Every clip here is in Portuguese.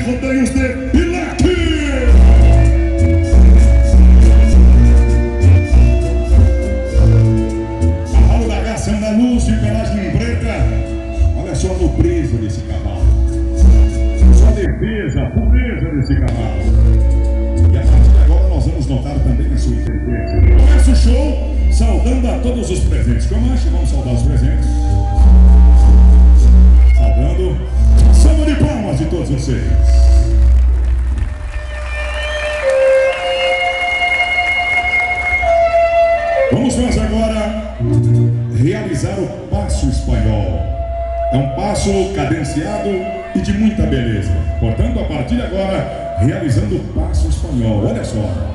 rodeios de Pilaque. Cavalo da raça andaluz de pelagem preta. Olha só a nobreza desse cavalo. Só a defesa, a pureza desse cavalo. E a partir de agora nós vamos notar também a sua inteligência. Começa o show saudando a todos os presentes. Comanche, vamos saudar os presentes. Saudando. Salva de palmas de todos vocês. Vamos nós agora realizar o passo espanhol. É um passo cadenciado e de muita beleza. Portanto, a partir de agora, realizando o passo espanhol. Olha só.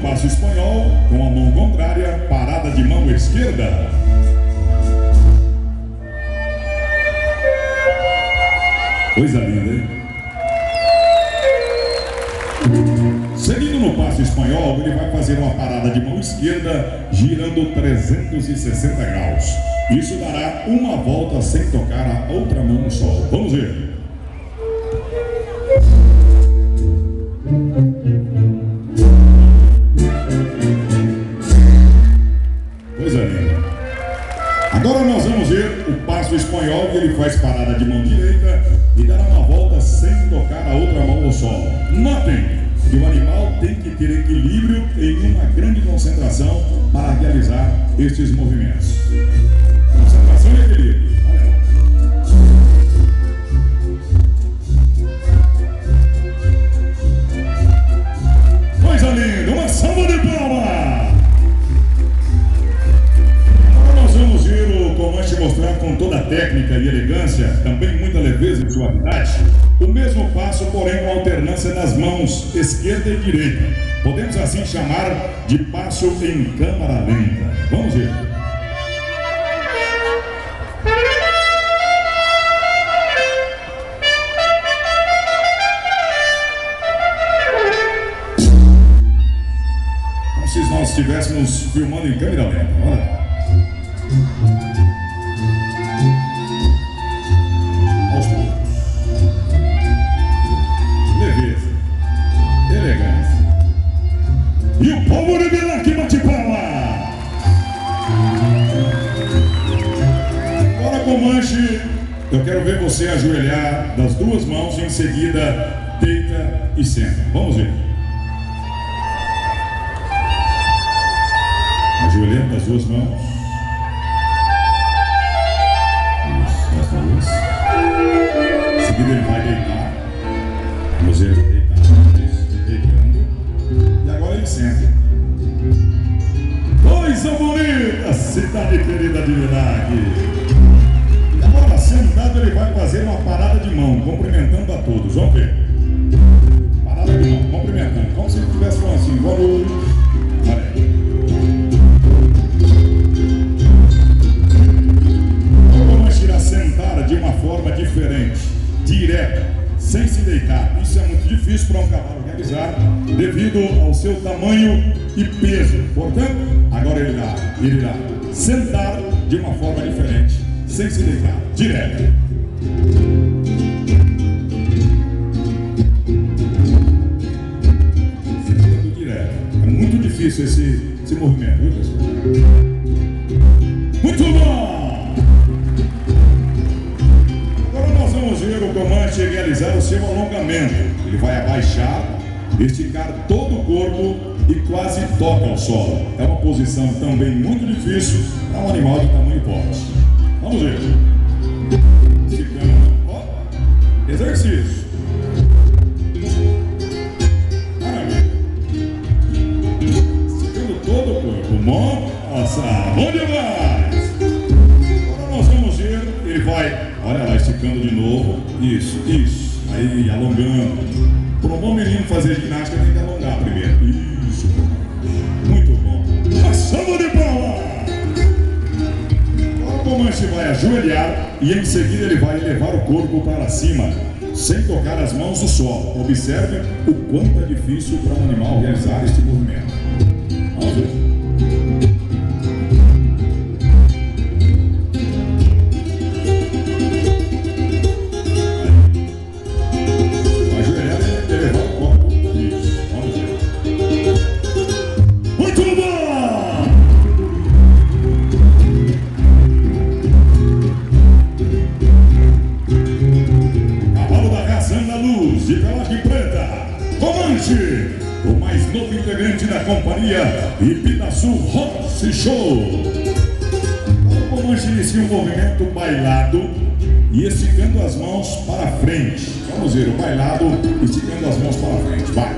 Passo espanhol, com a mão contrária, parada de mão esquerda. Coisa linda, hein? Seguindo no passo espanhol, ele vai fazer uma parada de mão esquerda, girando 360 graus. Isso dará uma volta sem tocar a outra mão no solo. Vamos ver. Agora nós vamos ver o passo espanhol, que ele faz parada de mão direita e dará uma volta sem tocar a outra mão no solo. Notem que o animal tem que ter equilíbrio em uma grande concentração para realizar estes movimentos. Concentração e equilíbrio. Coisa linda, uma salva de palmas! Comanche mostrar com toda a técnica e elegância, também muita leveza e suavidade, o mesmo passo, porém com alternância nas mãos esquerda e direita. Podemos assim chamar de passo em câmara lenta. Vamos ver. Como se nós estivéssemos filmando em câmera lenta. Olha. E o povo de Pilaque bate palma. Agora, Comanche, eu quero ver você ajoelhar das duas mãos e em seguida deita e senta. Vamos ver. Ajoelhando das duas mãos. Isso, das duas. Em seguida ele vai deitar. Vamos ver ele deitar. Deitando. E agora ele senta. Coisa bonita, cidade querida de Pilaque. E agora, sentado, ele vai fazer uma parada de mão, cumprimentando a todos. Vamos ver. Parada de mão, cumprimentando. Como se ele estivesse falando assim, boa noite. Olha aí. Vamos tirar sentada de uma forma diferente, direta, sem se deitar. Isso é muito difícil para um cavalo realizar, devido ao seu tamanho e peso. Portanto, agora ele irá sentar de uma forma diferente, sem se deitar, direto. Sentando direto. É muito difícil esse movimento, viu, pessoal? Muito bom! Agora nós vamos ver o Comanche realizar o seu alongamento. Ele vai abaixar, esticar todo o corpo e quase toca ao solo. É uma posição também muito difícil para um animal de tamanho forte. Vamos ver. Esticando. Ó, exercício. Maravilha. Esticando todo o corpo. Nossa, bom demais. Agora nós vamos ver. Ele vai, olha lá, esticando de novo. Isso. Aí, alongando. Para um bom menino fazer ginástica tem que alongar primeiro. Isso, muito bom. Uma salva de palmas! O Comanche vai ajoelhar e em seguida ele vai elevar o corpo para cima, sem tocar as mãos do solo. Observe o quanto é difícil para um animal realizar este movimento. Vamos ver. O mais novo integrante da companhia Ibiraçu Horse Show. O Comanche inicia um movimento bailado e esticando as mãos para frente. Vamos ver o bailado esticando as mãos para frente. Vai!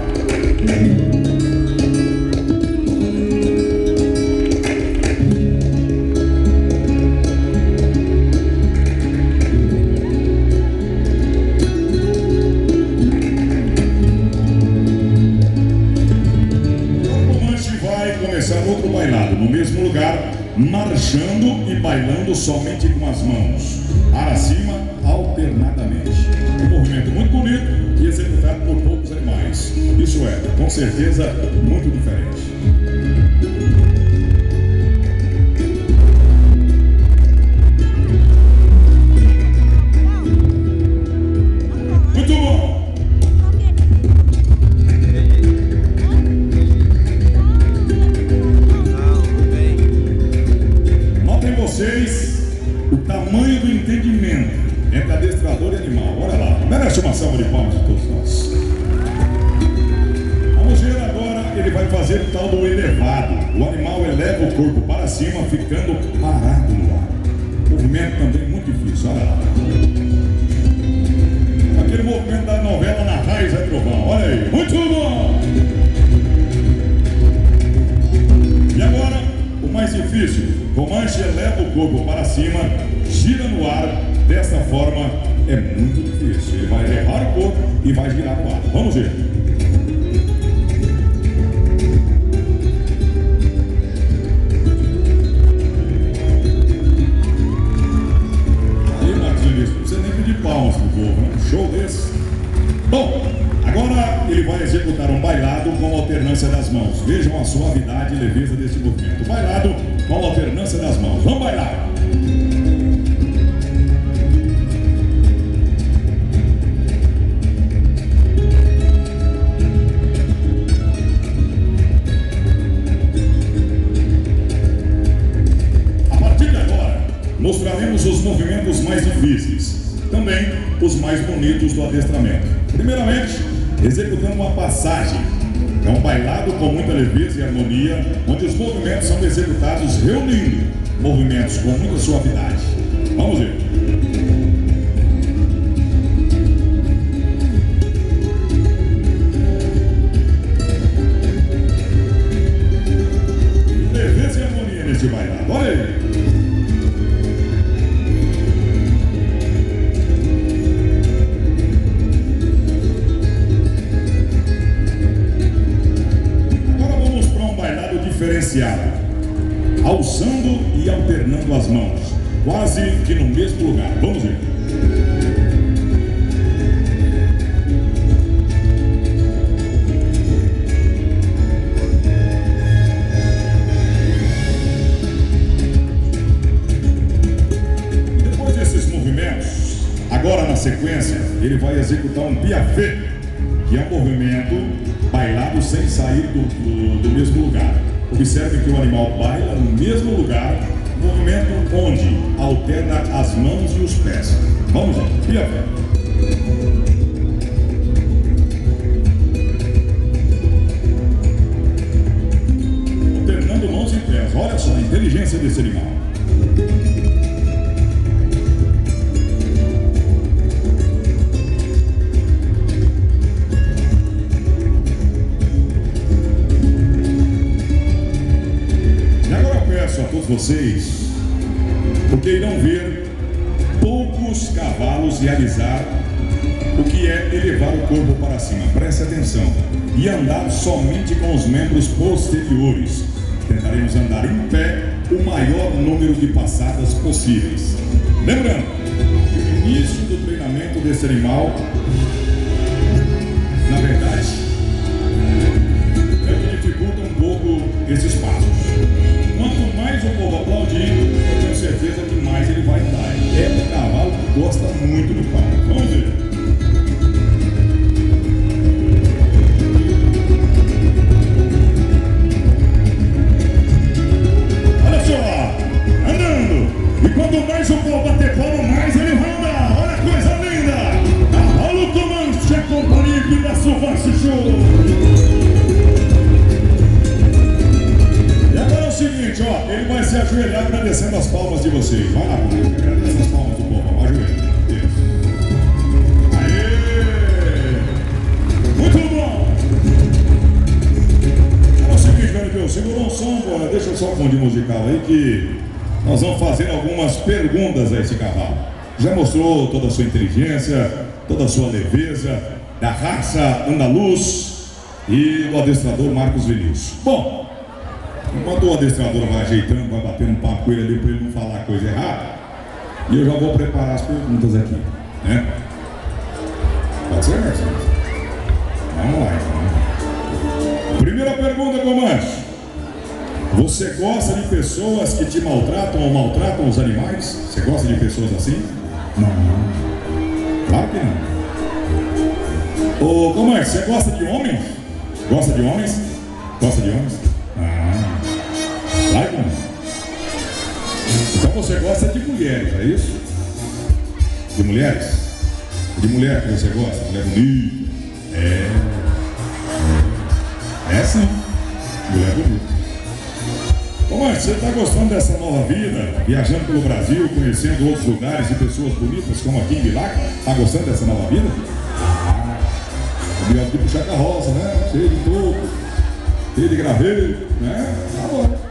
Outro bailado no mesmo lugar, marchando e bailando somente com as mãos para cima, alternadamente. Um movimento muito bonito e executado por poucos animais. Isso é, com certeza, muito diferente. Muito bom! O tamanho do entendimento entre adestrador e animal. Olha lá, merece uma salva de palmas de todos nós. Vamos ver agora, ele vai fazer o tal do elevado. O animal eleva o corpo para cima, ficando parado no ar. Movimento também muito difícil, olha lá. Aquele movimento da novela Na Raiz é Trovão, olha aí, muito bom! E agora, o mais difícil. Comanche eleva o corpo para cima, gira no ar, dessa forma é muito difícil. Ele vai elevar o corpo e vai girar no ar. Vamos ver. Aí, Martins, não precisa nem pedir palmas pro povo, né? Um show desse. Bom, agora ele vai executar um bailado com alternância das mãos. Vejam a suavidade e leveza desse movimento. Bailado com a alternância das mãos. Vamos bailar! A partir de agora, mostraremos os movimentos mais difíceis, também os mais bonitos do adestramento. Primeiramente, executando uma passagem. É um bailado com muita leveza e harmonia, onde os movimentos são executados reunindo movimentos com muita suavidade. Vamos ver. Leveza e harmonia nesse bailado. Olha aí. Diferenciado, alçando e alternando as mãos, quase que no mesmo lugar. Vamos ver. Depois desses movimentos, agora na sequência, ele vai executar um piafé, que é um movimento bailado sem sair do mesmo lugar. Observe que o animal baila no mesmo lugar, movimento onde alterna as mãos e os pés. Vamos lá, piafé. Alternando mãos e pés. Olha só a inteligência desse animal. A todos vocês, porque irão ver poucos cavalos realizar o que é elevar o corpo para cima, preste atenção, e andar somente com os membros posteriores. Tentaremos andar em pé o maior número de passadas possíveis. Lembrando que o início do treinamento desse animal, na verdade, é o que dificulta um pouco esses passos. Quanto mais o povo aplaudir, eu tenho certeza que mais ele vai andar. É um cavalo que gosta muito do palco. Vamos ver. Olha só, andando. E quanto mais o povo bater palma, mais ele vai andar. Olha que coisa linda. Cavalo Comanche, a companhia Ipitaçu Horse Show. Seguinte, ó, ele vai se ajoelhar agradecendo as palmas de vocês. Vai lá, agradece as palmas do povo, ajoelha. Isso. Aê! Muito bom! É o seguinte, velho Deus, segurou um som, pô, deixa eu só um fundo musical aí que nós vamos fazer algumas perguntas a esse cavalo. Já mostrou toda a sua inteligência, toda a sua leveza, da raça andaluz e do adestrador Marcos Vinícius. Bom, enquanto o adestrador vai ajeitando, vai batendo um papo com ele ali para ele não falar coisa errada, e eu já vou preparar as perguntas aqui, né? Pode ser, Marcos? Vamos lá, então. Primeira pergunta, Comanche. Você gosta de pessoas que te maltratam ou maltratam os animais? Você gosta de pessoas assim? Não. Claro que não. Ô, Comanche, você gosta de homens? Gosta de homens? Gosta de homens? Vai, não. Então você gosta de mulheres, é isso? De mulheres? De mulher que você gosta? Mulher bonita? É sim. Mulher bonita. Bom, você está gostando dessa nova vida? Viajando pelo Brasil, conhecendo outros lugares e pessoas bonitas como aqui em Bilac? Está gostando dessa nova vida? Melhor de puxar carroça, né? Cheio de toco, cheio de graveto, né? Tá bom.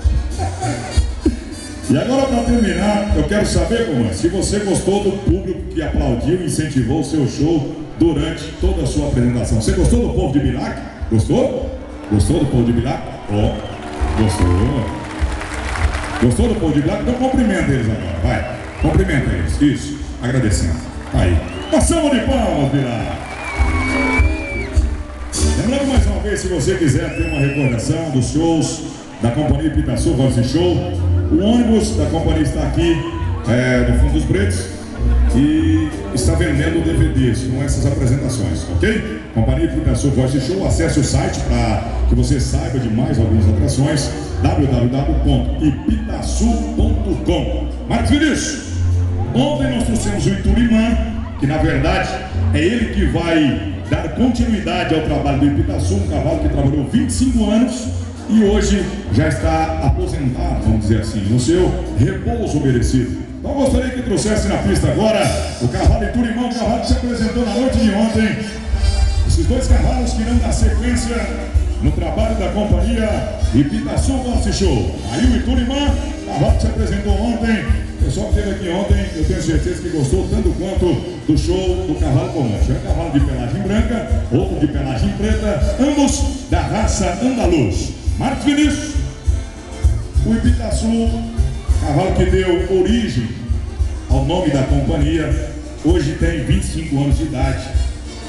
E agora, para terminar, eu quero saber, Comanche, se você gostou do público que aplaudiu e incentivou o seu show durante toda a sua apresentação. Você gostou do povo de Bilac? Gostou? Gostou do povo de Bilac? Ó, gostou. Gostou do povo de Bilac? Então cumprimenta eles agora, vai. Cumprimenta eles, isso, agradecendo. Aí, passamos de palmas, Bilac. Lembrando mais uma vez, se você quiser ter uma recordação dos shows da companhia Ipitaçu Horse Show, o ônibus da companhia está aqui no Fundo dos Pretos e está vendendo DVDs com essas apresentações, ok? Companhia Ipitaçu Horse Show, acesse o site para que você saiba de mais algumas atrações, www.ipitaçu.com. Marcos Vinícius, ontem nós trouxemos o Iturimã, que na verdade é ele que vai dar continuidade ao trabalho do Ipitaçu, um cavalo que trabalhou 25 anos e hoje já está aposentado, vamos dizer assim, no seu repouso merecido. Então gostaria que trouxesse na pista agora o cavalo Iturimã, o cavalo que se apresentou na noite de ontem. Esses dois cavalos que irão dar sequência no trabalho da companhia Ipitaçu Horse Show. Aí o Iturimã, cavalo que se apresentou ontem. O pessoal que esteve aqui ontem, eu tenho certeza que gostou tanto quanto do show do cavalo Comanche. É um cavalo de pelagem branca, outro de pelagem preta, ambos da raça andaluz. Marcos Vinícius, o Ipitaçu, cavalo que deu origem ao nome da companhia, hoje tem 25 anos de idade.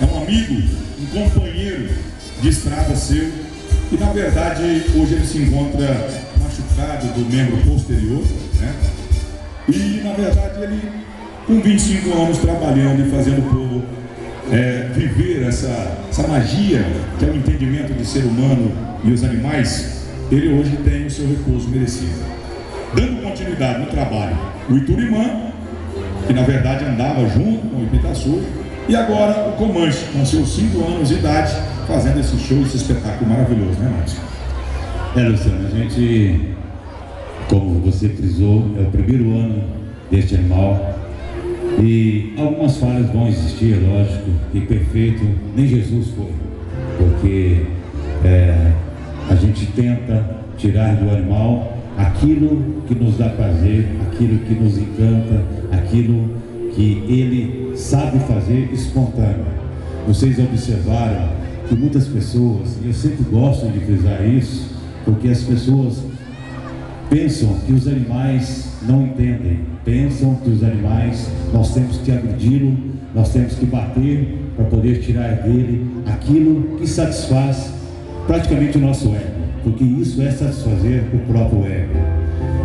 É um amigo, um companheiro de estrada seu, e na verdade hoje ele se encontra machucado do membro posterior, né? E na verdade ele, com 25 anos trabalhando e fazendo o povo viver essa magia que é o entendimento do ser humano e os animais, ele hoje tem o seu repouso merecido. Dando continuidade no trabalho, o Iturimã, que na verdade andava junto com o Ipitaçu, e agora o Comanche, com seus 5 anos de idade, fazendo esse show, esse espetáculo maravilhoso, né, Márcio? Luciano, a gente, como você frisou, é o primeiro ano deste animal e algumas falhas vão existir, é lógico, e perfeito nem Jesus foi, porque a gente tenta tirar do animal aquilo que nos dá prazer, aquilo que nos encanta, aquilo que ele sabe fazer espontâneo. vocês observaram que muitas pessoas, e eu sempre gosto de frisar isso, porque as pessoas pensam que os animais não entendem, pensam que os animais, nós temos que agredi-lo, nós temos que bater para poder tirar dele aquilo que satisfaz praticamente o nosso ego, porque isso é satisfazer o próprio ego.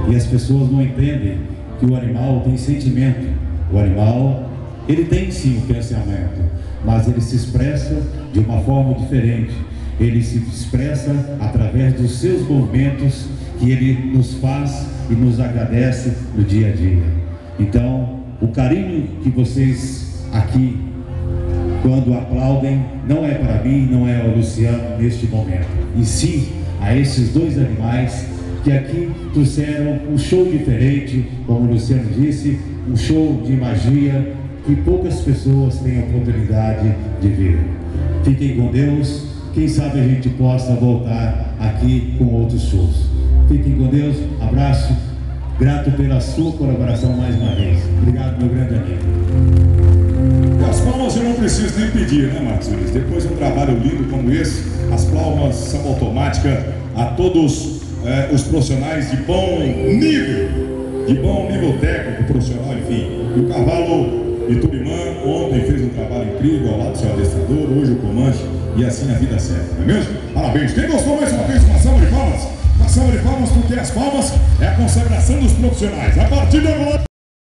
E as pessoas não entendem que o animal tem sentimento. O animal, ele tem sim o pensamento, mas ele se expressa de uma forma diferente. Ele se expressa através dos seus movimentos que ele nos faz e nos agradece no dia a dia. Então, o carinho que vocês aqui, quando aplaudem, não é para mim, não é ao Luciano neste momento, e sim a esses dois animais que aqui trouxeram um show diferente, como o Luciano disse, um show de magia que poucas pessoas têm a oportunidade de ver. Fiquem com Deus, quem sabe a gente possa voltar aqui com outros shows. Fiquem com Deus, abraço, grato pela sua colaboração mais uma vez. Obrigado, meu grande amigo. E as palmas eu não preciso nem pedir, né, Marcos Willis? Depois de um trabalho lindo como esse, as palmas são automáticas a todos os profissionais de bom nível técnico, profissional, enfim. E o cavalo Iturimã ontem fez um trabalho incrível ao lado do seu adestrador, hoje o Comanche, e assim a vida segue, não é mesmo? Parabéns! Quem gostou mais uma vez, uma salva de palmas? Uma salva de palmas, porque as palmas é a consagração dos profissionais. A partir de agora...